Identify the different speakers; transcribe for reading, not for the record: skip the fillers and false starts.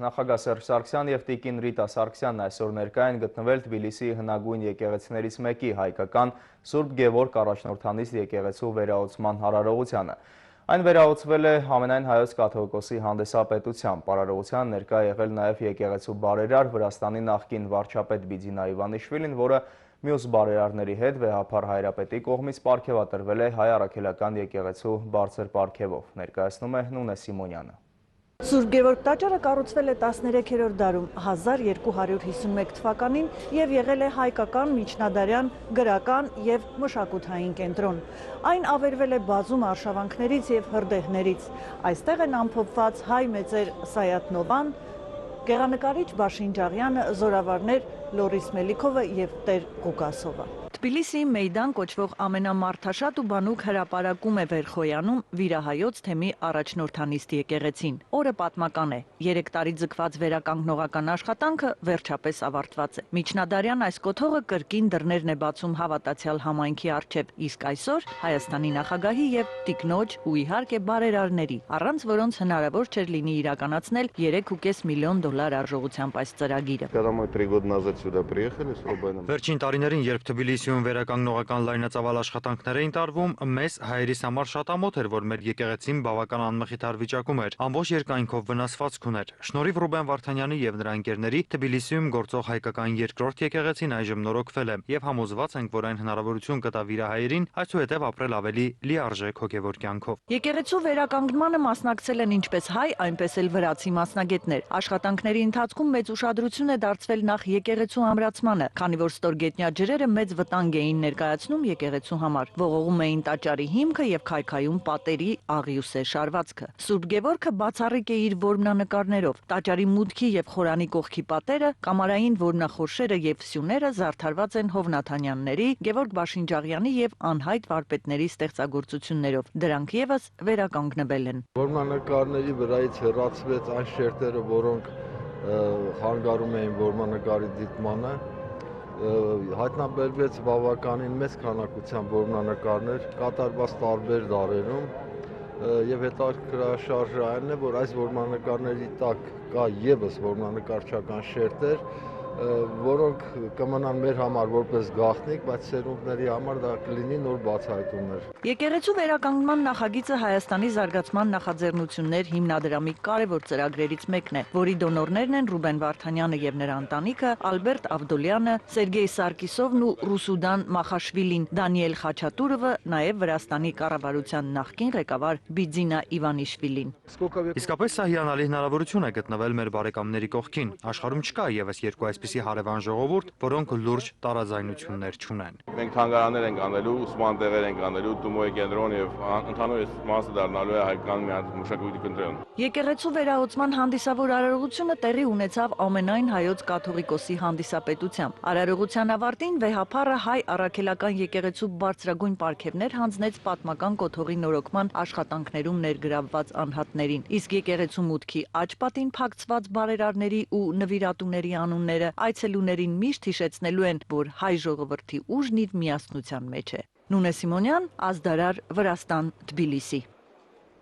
Speaker 1: Նախագահ Սերժ Սարգսյան և տիկին Ռիտա Սարգսյանն այսօր ներկա են գտնվել Թբիլիսիի հնագույն եկեղեցիներից մեկի հայկական Սուրբ Գևորգ առաջնորդանիստ եկեղեցու վերահսկման արարողությանը։ Այն վերահսկվել է Ամենայն Հայոց կաթողիկոսի հանդեսապետությամբ։ Արարողության ներկա եղել նաև եկեղեցու բարերար Վրաստանի նախկին վարչապետ Բիձինա Իվանիշվիլին, որը մյուս բարերարների հետ վեհափառ հայրապետի կողմից պարգևատրվել է հայ առաքելական եկեղեցու բարձր պարգևով։ Ներկայացնում է Նունե Սիմոնյանը։
Speaker 2: Սուրբ Գևորգ տաճարը կառուցվել է 13-րդ դարում 1251 թվականին և եղել է հայկական, միջնադարյան, գրական և մշակութային կենտրոն։ Այն ավերվել է բազում արշավանքներից և հրդեհներից։ Այստեղ են ամփոփված հայ մեծեր Սայաթ Նովան, գեղանկարիչ Բաշին Ջաղյանը, զորավարներ Լորիս Մելիքովը և Տեր Ղուկասովը։ Թբիլիսիի Մեյդան կոչվող ամենամարդաշատ ու բանուկ հրապարակում է Վերխոյանում Վիրահայոց թեմի առաջնորդանիստ եկեղեցին։ Օրը պատմական է։ 3 տարի ձգված վերականգնողական աշխատանքը վերջապես ավարտված է։ Միջնադարյան այս կոթողը կրկին դռներն է բացում հավատացյալ համայնքի առջև, իսկ այսօր Հայաստանի նախագահի և տիկնոջ ու իհարկե բարերարների, առանց որոնց հնարավոր չէր լինի իրականացնել $3.5 միլիոն արժողությամբ այս ծրագիրը։
Speaker 3: Վերջին տարիներին, երբ Թբիլիսիում վերականգնողական լայնածավալ աշխատանքներ էին տարվում, մեզ հայերիս համար շատ ամոթ էր, որ մեր եկեղեցին բավական անմխիթար վիճակում էր, ամբողջ երկայնքով վնասվածք ուներ։ Շնորհիվ Ռուբեն Վարդանյանի և նրա ընկերների Թբիլիսիում գործող հայկական երկրորդ եկեղեցին այժմ նորոգվել է, և համոզված ենք, որ այն հնարավորություն կտա վիրահայերին այսուհետև ապրել ավելի լիարժեք հոգևոր կյանքով։
Speaker 2: Եկեղեցու վերականգնմանը մասնակցել են ինչպես հայ, այնպես էլ վրացի մասնագետներ։ Աշխատանքների ընթացքում մեծ ուշադրություն է դարձվել նախ եկեղեցու ամրացմանը, քանի որ ստորգետնյա ջրերը մեծ վտանգ էին ներկայացնում եկեղեցու համար։ Ողողում էին տաճարի հիմքը և քայքայում պատերի աղյուսե շարվածքը։ Սուրբ Գևորգը բացառիկ է իր որմնանկարներով։ Տաճարի մուտքի և խորանի կողքի պատերը, կամարային որմնախորշերը և սյուները զարդարված են Հովնաթանյանների, Գևորգ Բաշինջաղյանի և անհայտ վարպետների ստեղծագործություններով։ Դրանք ևս վերականգնվել են։
Speaker 4: Որմնանկարների վրայից հեռացվեց այն շերտերը, որոնք խանգարում էին որմնանկարի դիտմանը, հայտնաբերվեց բավականին մեծ քանակությամբ որմնանկարներ կատարված տարբեր դարերում, և հետաքրքրաշարժը այն է, որ այս որմնանկարների տակ կա ևս որմնանկարչական շերտեր, որոնք կմնան մեր համար որպես գաղտնիք, բայց սերունդների համար դա կլինի նոր բացահայտումներ։
Speaker 2: Եկեղեցու վերականգնման նախագիծը Հայաստանի զարգացման նախաձեռնություններ հիմնադրամի կարևոր ծրագրերից մեկն է, որի դոնորներն են Ռուբեն Վարդանյանը և նրա ընտանիքը, Ալբերտ Ավդոլյանը, Սերգեյ Սարգիսովն ու Ռուսուդան Մախաշվիլին, Դանիել Խաչատուրովը, նաև Վրաստանի կառավարության նախկին ղեկավար Բիձինա Իվանիշվիլին։
Speaker 3: Իսկապես սա հիանալի հնարավորություն է գտնվել մեր բարեկամների կողքին։ Աշխարհում չկա ևս երկու այսպիսի հարևան ժողովուրդ, որոնք լուրջ տարաձայնություններ չունեն։
Speaker 5: Մենք թանգարաններ ենք անելու, ուսման տեղեր ենք անելու, Տումոյի կենտրոն եւ ընդհանուր մասը դառնալու է հայկական մշակույթի կենտրոն։
Speaker 2: Եկեղեցու վերահսկման հանդիսավոր արարողությունը տեղի ունեցավ Ամենայն Հայոց կաթողիկոսի հանդիսապետությամբ։ Արարողության ավարտին վեհափառը հայ առաքելական եկեղեցու բարձրագույն պարգևներ հանձնեց պատմական կոթողի նորոգման աշխատանքներում ներգրավված անհատներին, իսկ եկեղեցու մուտքի աջ պատին փակցված բարերարների ու նվիրատուների անունները այցելուներին միշտ հիշեցնելու են, որ հայ ժողովրդի ուժն իր միասնության մեջ է։ Նունե Սիմոնյան, Ազդարար, Վրաստան, Թբիլիսի։